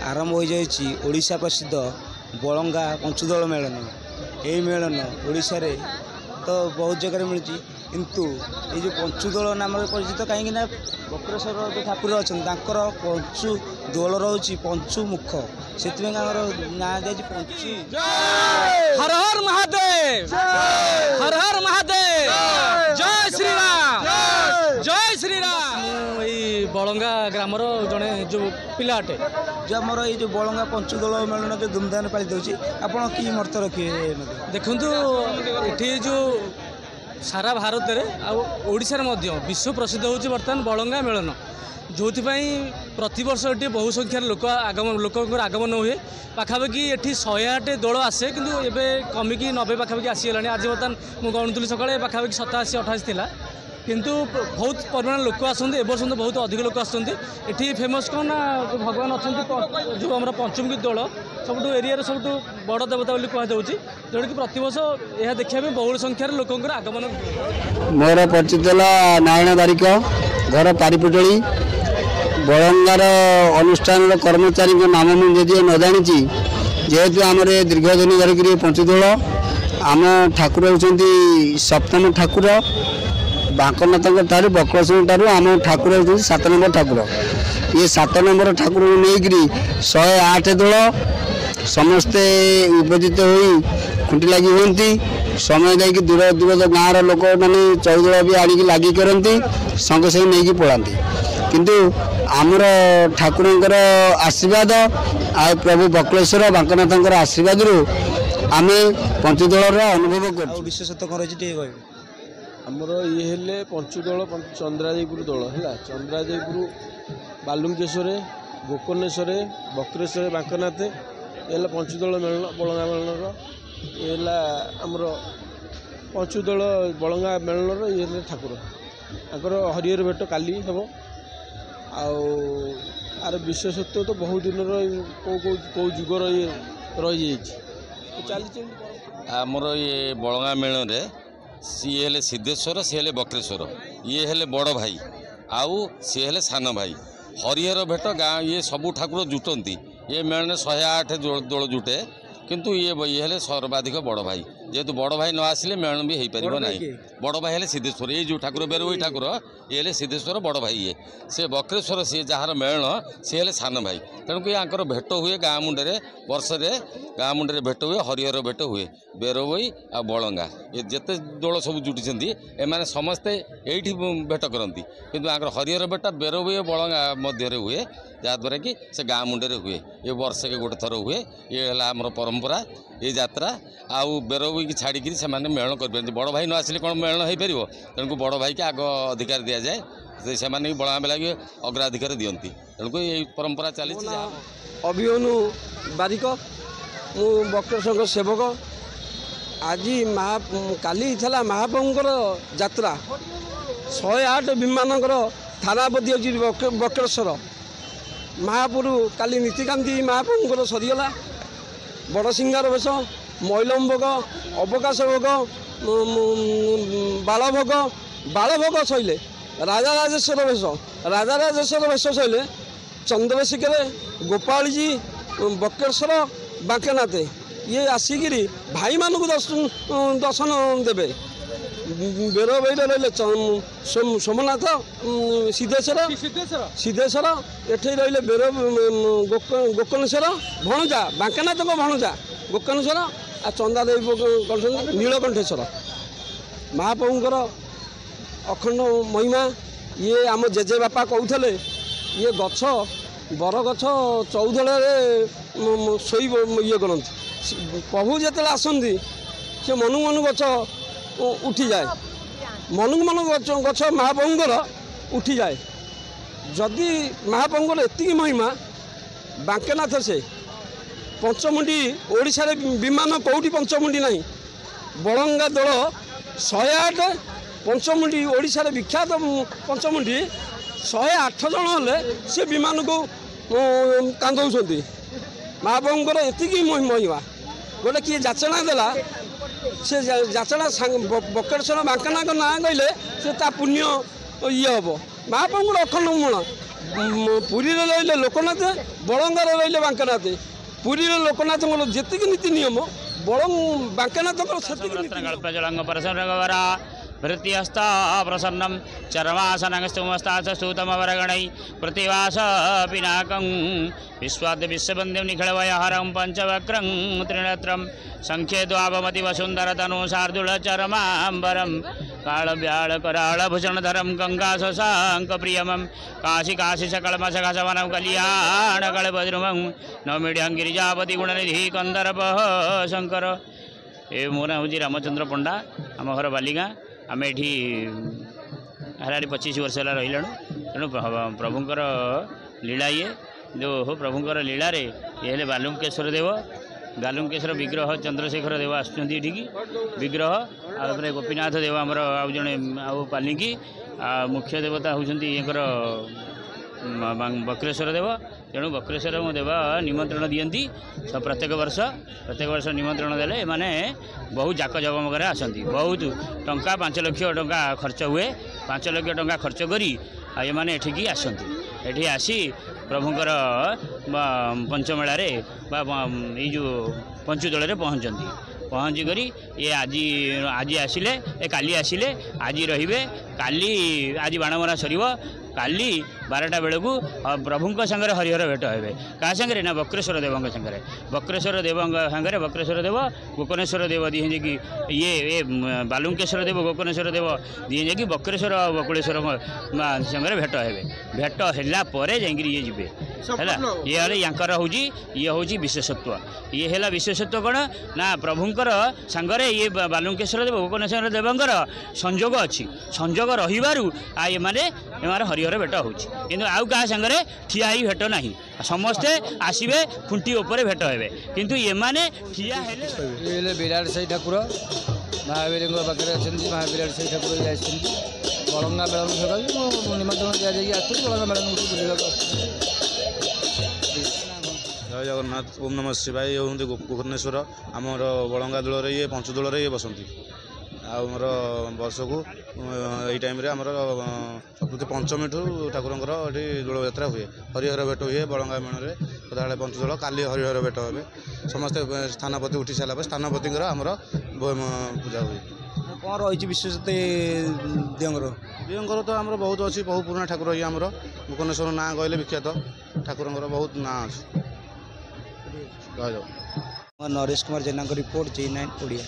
आरंभ हो जाइए ओडिशा प्रसिद्ध बलंगा पंचुदल मेलन। यही मेलन ओडिशा रे तो बहुत जगह मिलूँ किंतु ये जो पंचुदल नाम परिचित कहीं बक्रेश्वर जो ठाकुर अच्छा पंचु दोल रोचे पंचु मुख से ना दिया पंचु। हर हर महादेव, हर हर महादेव, जय श्री राम, जय श्री राम। बलंगा ग्रामर जड़े जो पिलाटे जो आमर ये जो बलंगा पंचुदल मेलन जो धूमधाम पालित होती आपड़ कि मत रखिए देखु ये जो सारा भारत में ओडिशार विश्व प्रसिद्ध होची बर्तमान बलंगा मेलन जो प्रति वर्ष ये बहु संख्यार लोक आगमन हुए पाखापाखि ये 108 दल आसे किंतु एबे कमिकी 90 पाखापाखि आसीगला। आज बर्तमान मुझे गणुली सकाଳେ पाखापाखि 87-88 थिला किंतु बहुत परिमाण लोक आसते एवर्ष बहुत अधिक लोक आसती। फेमस कौन ना भगवान अच्छा जो आम पंचमुखी दल सब एरिया सब बड़ देवता बोली कहुच्छी जोटा कि प्रतिवर्ष यह देखा बहुल संख्यार लोकंर आगमन। मोर परिचित नारायण बारिक घर पारिपुटली बलंगार अनुष्ठान कर्मचारी नाम मुझे न जानी जेहेतु आम दीर्घ दिन धरिक पंचुदल आम ठाकुर होती सप्तम ठाकुर बांकनाथ ठार बक्रेश्वर ठार आम ठाकुर होती 7 नंबर ठाकुर। ये 7 नंबर ठाकुर नहीं 108 दल समस्ते विभजित हो खुंटी लगी हमें समय देखिए दूर दूर गाँव लोक मैंने चौदल भी आड़िकी लगी करती संगे संगे नहीं पड़ाती किंतु आमर ठाकुर आशीर्वाद आ प्रभु बक्रेश्वर बांकनाथ आशीर्वाद रु आम पंचुदल अनुभव कर विशेषतः कौन रही आमर ये हेले पंचुदल चंद्रादेपुर दल है चंद्रादेपुर बालुंकेश्वर गोकर्णेश्वर बक्रेश्वर बांकनाथ ये पंचुदल मेलन बलंगा मेलन ये आमर पंचुदल बलंगा मेलन ये ठाकुर आर हरिहर भेट काली हम आर विशेषत्व तो बहुत दिन कौ जुगर ये रही चली आमर ये बलंगा मेलन सी हेले सिद्धेश्वर सी हेले बक्रेश्वर ये हेले बड़ भाई आउ सी हेले सान भाई हरिहर भेट गाँ ये सबू ठाकुर जुटती ये मेलन 108 दल जुटे किंतु ये हेले सर्वाधिक बड़ भाई जेहेतु बड़ भाई न आसिले मेलन भी हो पार ना। बड़ भाई हेले सिद्धेश्वर ये जो ठाकुर बेरोई ठाकुर ये हेले सिद्धेश्वर बड़ भाई ये से बक्रेश्वर सी जार मेलन सी हेले सान भाई तेणुक आंकर भेट हुए गाँ मुंडे वर्ष गाँ मुंडे भेट हुए हरिहर भेट हुए बेरोई आ बलंगा ये जिते दल सब जुटी एमाने समस्ते यही भेट करती किंतु आंकर हरिहर भेटा बेरोई बलंगा मध्य हुए जहाँद्वारा कि से गाँ मुंडे हुए ये वर्ष के गोटे थर हुए ये है आमर परंपरा ये यात्रा आउ बेरोई की छाड़ी से मेलन कर बड़ भाई न आसिले कौन मेलन हो पार तेणुक बड़ भाई की आग अधिकार दि जाए से बड़ा बेला अग्राधिकार दिखती तेणुक ये परंपरा चली। अभिमनु बारिक मु बक्रेश्वर सेवक आज काली था महाप्रभुंर यात्रा 108 विमानकर थानापति अच्छी बक्रेश्वर महापुरु काली नीतिकांति महाप्रभुंर सरीगला बड़ सिंगार वेश मैलम भोग अवकाश भोग बालभोग सैले राजाराजेश्वर वेश सैले चंद्रशेखर गोपाल जी बक्रेश्वर बांकनाथ ये आसिकी भाई मानक दर्शन देवे बेरबई रही सोमनाथ सिद्धेश्वर एठे रही बेर गोकर्णेश्वर भणजा बांकनाथ भणजा गोकर्णेश्वर आ चंदादेवी नीलकंठेश्वर महाप्रभुंर अखंड महिमा ये आम जेजे बापा कहते ये गछ बर गछ चौधल शोई ये करती प्रभु जिते आसती से मनु मनु गछ उठी जाए मनु मनु गछ महाप्रभुंर उठी जाए जदि महाप्रभुंर एति महिमा बांकेनाथ से पंचमुंडी ओडिशा रे विमान कौटी पंचमुंडी नहीं बलंगा दल 108 पंचमुंडी ओडिशा रे विख्यात पंचमुंडी 108 जन हेले से विमान को कांदौଛନ୍ତି महाप्रभुंर एति महिमा गोटे किए जाचना देला से जाचना बक्रेश्वर बांकनाथ ना कहले से ता पुण्य ये हम महाप्रभुंर अखंड गुण ପୁରୀରେ ରହିଲେ ଲୋକନାଥ, ବଳଙ୍ଗାରେ ରହିଲେ ବାଙ୍କନାଥ। ପୁରୀର ଲୋକନାଥଙ୍କର ଯେତିକି ନୀତି ନିୟମ ବାଙ୍କନାଥଙ୍କର ସେତିକି। भृत्यस्ता प्रसन्नं चर्मासनस्तुमस्तास्तूतमवरगणै प्रतिवास पिनाकं विश्वाद्य विश्ववन्द्यं निखिलवयहरं पञ्चवक्रं त्रिनेत्रं संख्ये द्वावमति वसुन्धरतनु शार्दूलचरमाम्बरं कालव्याळकराळभूषणधरं गङ्गाशशाङ्कप्रियमं काशिकाशिशकल्मशकशवनं कल्याणकळभद्रुमं नवमीड्यं गिरिजापति गुणनिधि कन्दर्पः शङ्कर। ए मो ना हूँ रामचंद्र पंडा, आम घर बालिगाँ। आम एठी हाराड़ी 25 वर्ष है रही तेणु प्रभुंर लीला ये जो हो प्रभुंर लीला रे ये बालुकेश्वर देव बालुकेश्वर विग्रह चंद्रशेखर देव आसुँच विग्रह आगे गोपीनाथ देव आमर आउ जड़े आउ पालिकी मुख्य देवता होती बक्रेश्वर देव। तेणु बक्रेश्वर देव निमंत्रण दियंती प्रत्येक वर्ष निमंत्रण देले माने बहुत जाक जगमगर आसती। बहुत टंका 5 लाख टंका खर्च हुए। 5 लाख टंका खर्च करी ये माने एठिकी आसती। एठी आसी प्रभुंकर पंचमेलार जो पंचुदल पहुँची करी ये आज आसिले काली आसिले आज रहिबे काली आज बाणमरा सर काली 12टा बेलू प्रभुंक सागर हरिहर भेट हे क्या सागर ना बक्रेश्वर देव सागर बक्रेश्वर देव सागर बक्रेश्वर देव गोकर्णेश्वर देव दिए कि ये बालुकेश्वर देव गोकर्णेश्वर देव दिए कि बक्रेश्वर बकुलेश्वर सागर भेट हे भेट है ये जी है याकर हूँ ये हूँ विशेषत्व। ये है विशेषत्व कौन ना प्रभुंकर सांगरे ये बालुकेश्वर देव गोकर्णेश्वर देवंकर संजोग अच्छी संजोग रही माने हरिहर भेट हो किंतु आउ क्या सागर ठिया ही भेट ना समस्ते आसवे खुंटी उपर भेट हे किंतु ये माने ठिया हेले विराट साई ठाकुर महावीर पाखे अच्छा महावीर साई ठाकुर बलंगा मेलन निमंत्रण दि जाए बलंगा मेलन बुलवा। जय जगन्नाथ ओम नमः शिवाय। ये हूँ गोकर्णेश्वर आमर बलंगा दल ये पंचदल ये बसती आमर वर्ष को यही टाइम आमर प्रकृति पंचमी ठू ठाकुर ये दोल यात्रा हुए हरिहर भेट हुए बलंगा मेण में सदा पंचदल काली हरिहर भेट हे समस्ते स्थानपति उठी सारा स्थानपति आमर पूजा हुए। कौन रही विशेषता दिवंकर तो आमर बहुत अच्छी बहुत पुराना ठाकुर ये आमर गोकर्णेश्वर ना कहले विख्यात ठाकुर बहुत ना अच्छे। नरेश कुमार जेना रिपोर्ट G9 ओडिया।